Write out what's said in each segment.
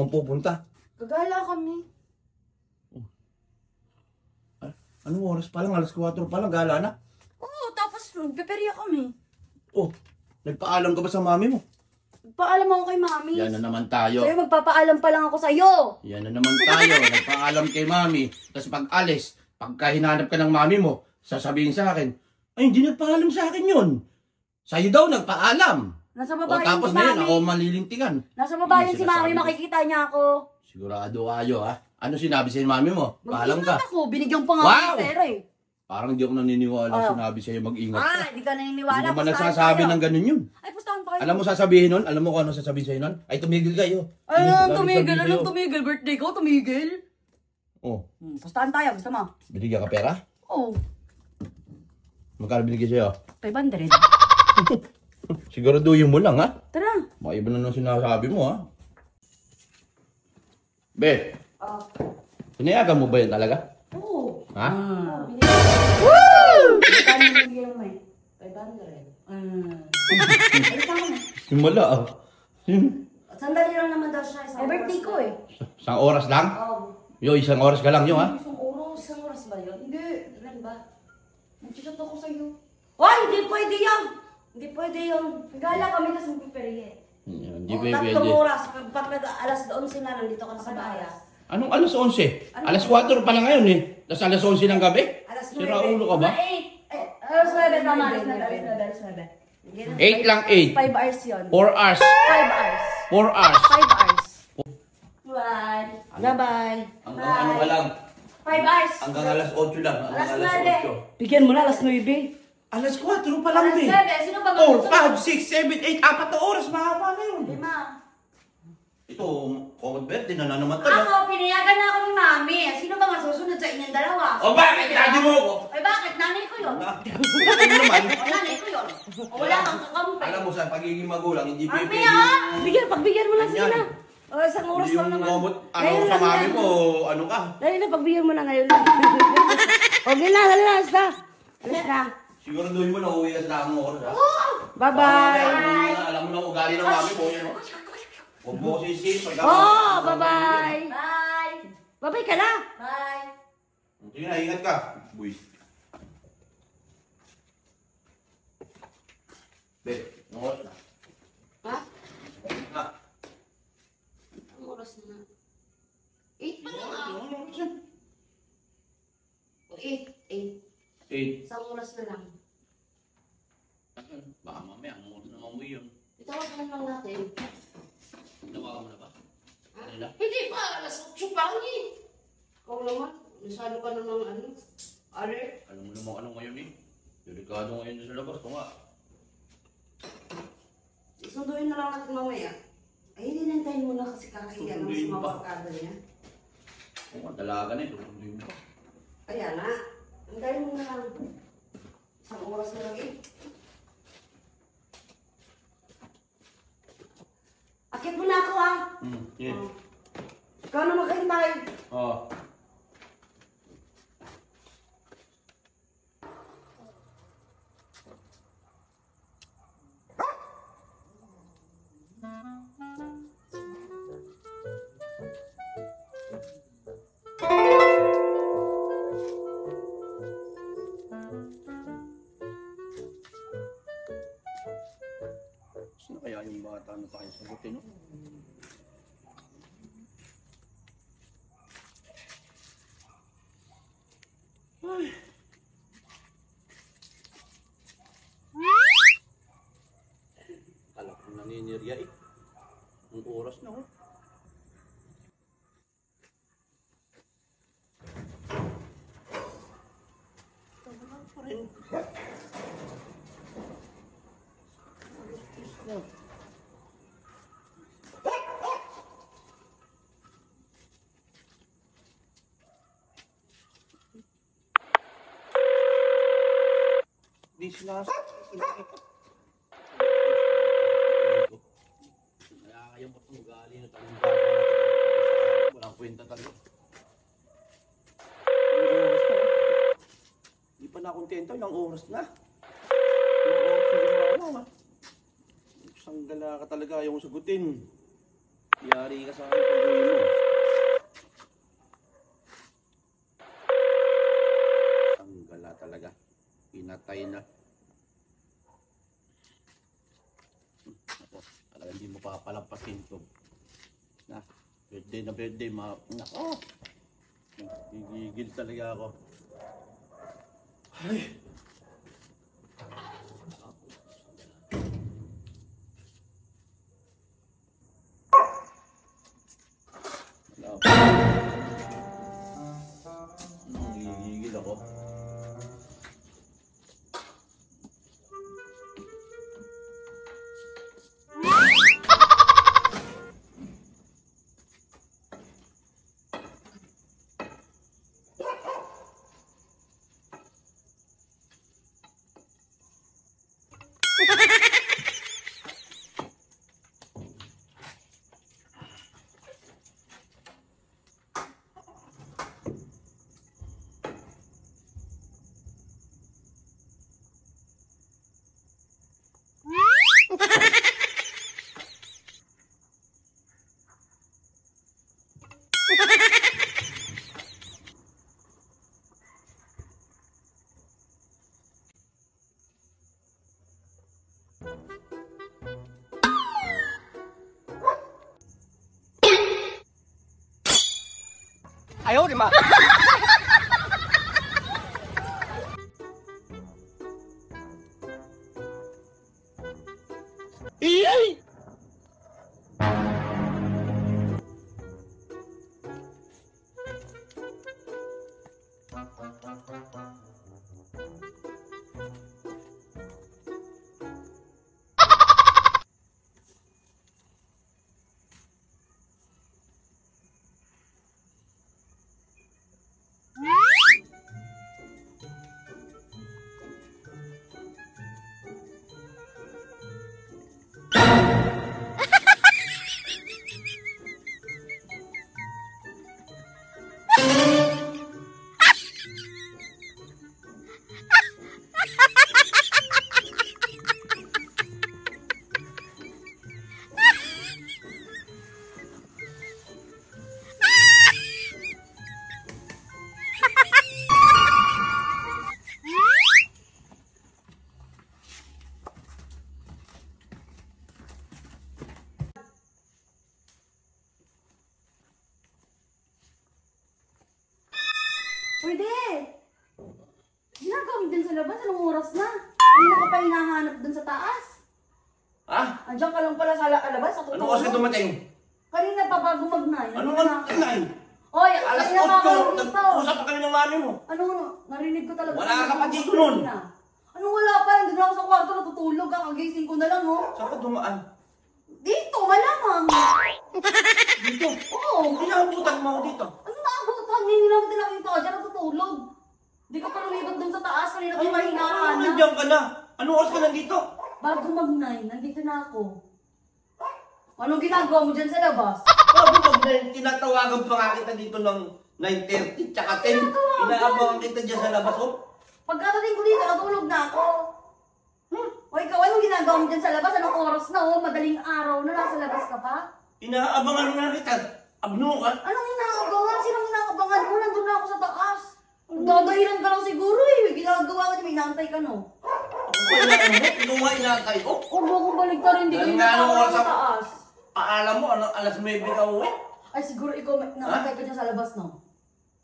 kang pupunta? Gagala kami. Anong oras pa lang? Alas 4 pa lang, gala na. Oo, tapos magpeperya kami. Oh, nagpaalam ka ba sa mami mo? Magpaalam ako kay mami. Yan na naman tayo. Sa'yo, magpapaalam pa lang ako sa'yo. Yan na naman tayo. Nagpaalam kay mami. Tapos pag alis, pagka hinanap ka ng mami mo, sasabihin sa akin, ay, hindi nagpaalam sa akin yun. Sa'yo daw nagpaalam. Nasa O baba yun tapos si na yun, mami. ako malilintikan. Nasa baba Ano yun si mami, sinasabi mo? makikita niya ako. Sigurado kayo, ha? Ano sinabi sa'yo mami mo? Paalam ka. Mag-ingat ako, binigyan pa nga Wow! ako ng pera eh. Parang hindi ako naniniwala Oh. sinabi sa'yo mag-ingat ka. Hindi ka naniniwala. Hindi naman pustahan nagsasabi tayo. ng ganun yun. Ay, pustahan pa kayo. Alam mo sasabihin nun? Alam mo kung ano sasabihin sa'yo nun? Ay, tumigil kayo. Anong Lagi tumigil? sabihin Anong sa'yo. tumigil? Birthday ko, tumigil. Oh, Pustahan tayo, gusto mo? binigyan ka pera? Oo, Magkano binigyan sa'yo? 500. Siguraduhin mo lang, ha? Tara. Mga iba na nung sinasabi mo, ha? Be, pinayagan mo ba yun talaga? Oo. Ha? Woo! Magkano binigyan mo eh? 500. Ay, saan mo? Simula, ah. Sandali lang naman daw siya. Isang birthday ko eh. Isang oras lang? Oo. Yo, isang oras ka lang yun, ha? Isang oras ba yun? Hindi. Ilan ba? Nag-chat ako sa'yo. Hoy! Hindi pwede yan! Hindi pwede yun. Gala kami kasi magpiperye. Hindi O, pwede. tatlong oras. Pag alas 11 na, nandito ka na sa bahay. Anong alas 11? Alas 4 pa lang ngayon, eh. Tapos alas 11 ng gabi? Alas 9. Sira ulo ka ba? Alas 9, tama. Alas 9. 8 lang, 8. 5 hours yun. 4 hours. 5 hours. 4 hours. 5 hours. Bye. Bye-bye. Hanggang ano ka lang? 5 hours. Hanggang alas 8 lang. Hanggang Alas alas 9. 8. Bigyan mo na alas 9. Alas 4 pa lang, Alas be. 9. Sino ba 4, 5, 6, 7, 8, 4 na oras. Mahaba na yun. 5. Ito, common birthday na naman talaga. Ako, pinayagan na ako ni Mami. Sino ba masusunod sa inyong dalawa? O bakit? Daddy mo ako. Ay bakit? Nanay ko yun. Ano naman? O nanay ko yun. O wala kang kakampi. Alam mo sa pagiging magulang, hindi Mami pwede. pagbigyan mo lang Yan. sila. O isang oras Hindi lang yung naman. ngomot, ano Ngayon sa lang mami yan. mo, ano ka? Dali na, pagbigyan mo na ngayon lang. Okay na, dali na, alas na. Alas na. Siguro doon mo na uwi ka sa mo oras, ha? Bye-bye. Alam mo na ugali ng mami mo, yun, oh. Huwag mo ko sisihin. Bye-bye. Bye. Bye-bye ka na. Bye. Sige na, ingat ka. Buwis. Be, ang oras na. Ha? Ha? Ang oras na. 8 pa lang ah. Ang oras na. 8. 8. Isang oras na lang. Baka mamaya, ang oras na mamuwi yun. Itawag na lang natin. Nawaga mo na ba? Kanina? Hindi pa, alas 8 pa lang eh. Ikaw naman, masyado ka na ng ano. Are? Alam mo naman ano ngayon eh. Delikado ngayon sa labas. Ito nga. Sunduin na lang natin mamaya. Ay, hindi nantayin mo na kasi kakahiyan ng Susunduin mga pa. barkada niya. Oo nga, dalaga na ito. Hindi mo pa. Kaya na, nantayin mo na lang. Isang oras na lang eh. Akit mo na ako ah. Yeah. Oh. Ikaw na maghintay. Oh. Sino kaya yung bata na tayo sagutin, no? Ay. Kala ko naninirya eh. Ang oras na, oh. Tama pa rin. Di sila. Kaya mo itong ugali na talagang bata natin. Walang kwenta talaga. Ilang oras na, oh. Hindi pa nakontento, ilang oras na. Ilang oras na ginawa, ah. Sanggala ka talaga, ayaw mo sagutin. Yari ka sa akin pag uwi mo. Ang gala talaga. Pinatay na. Ako, talaga hindi mo papalampasin to. Na, birthday, nako. Gigigil talaga ako. Ay. Gigigil ako. Pwede! Ginagawa mo dyan sa labas, anong oras na? Kanina ka pa hinahanap dun sa taas. Ha? Andiyan ka lang pala sa labas, sa Anong oras ka dumating? Kanina pa bago mag-9. Anong oras ka na? Oy, Alas kanina pa 8, ako dito. nag-usap pa kami ng mami mo. Ano, narinig ko talaga. Wala ka pa dito nun. Anong wala pa? Nandun ako sa kwarto, natutulog. Kakagising ko na lang, oh. Saan ka dumaan? Dito, malamang. Dito? Oo. Inabutan mo ako dito. Ano naabutan? Hindi naman tinakita ka dyan, natutulog. Hindi ka pa lumibat dun sa taas, kanina ka pa hinahanap. Nandiyan ka na. Anong oras ka nandito? Bago mag-9, nandito na ako. Anong ginagawa mo dyan sa labas? Bago mag-9, tinatawagan pa nga kita dito ng 9:30 tsaka 10. Inaabangan kita dyan sa labas, oh. Pagkatating ko dito, natulog na ako. O ikaw, anong ginagawa mo dyan sa labas? Anong oras na, oh? Madaling araw na, nasa labas ka pa? Inaabangan nga kita. Abno ka. Anong inaabangan? Sinong inaabangan mo? Nandun na ako sa taas. Dadahilan ka lang siguro eh. May ginagawa ka dyan, may inaantay ka, no? Ako ba inaantay mo? Ikaw nga inaantay ko? Huwag mo akong baligtarin, hindi ka Dahil nga anong inaabangan oras sa ako? taas. Alam mo, alas 9 ka uwi? Ay, siguro ikaw, naantay ka dyan sa labas, no?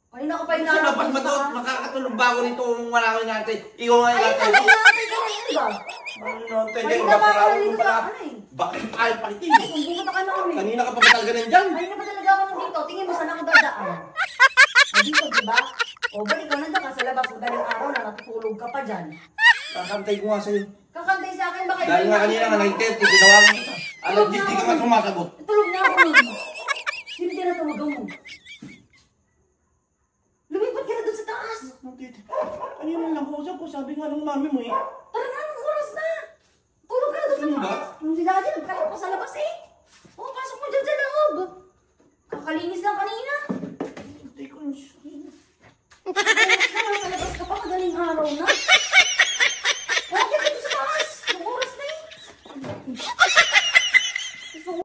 Kanina ka pa Sa inaantay labas sa matulog, taas. makakatulog ba ako nito kung wala ko inaantay? Ikaw nga Ay, inaantay ko? inaantay ka na yun ba? Ano inaantay? Kanina Bakit pa ako ako nandito pala? sa ano eh. Bakit ayaw pakitin? Sumbong ka na kami. Kanina ka pa ba talaga nandyan? Ay, na ba talaga ako nandito? Tingin mo, saan ako dadaan? O dito, diba? O balik ka nandiyan ka sa labas. Madaling araw na natutulog ka pa dyan. Kakantay ko nga sa'yo. Kakantay sa akin, baka Dahil nga kanina nga 9:30, tinawagan kita. Alas 10 di ka nga sumasagot. Tulog na ako nun. Sino tinatawagan mo? Lumipat ka na dun sa taas. Kanina lang kausap ko, sabi nga ng mami mo eh. Tara na, anong oras na? Tulog ka na dun sa Sino ba? taas. Nung si Daddy, nagkalat pa sa labas eh. O, pasok mo dyan sa loob. Kakalinis lang kanina. Hintay ko lang siya. Sa labas ka pa, madaling araw na.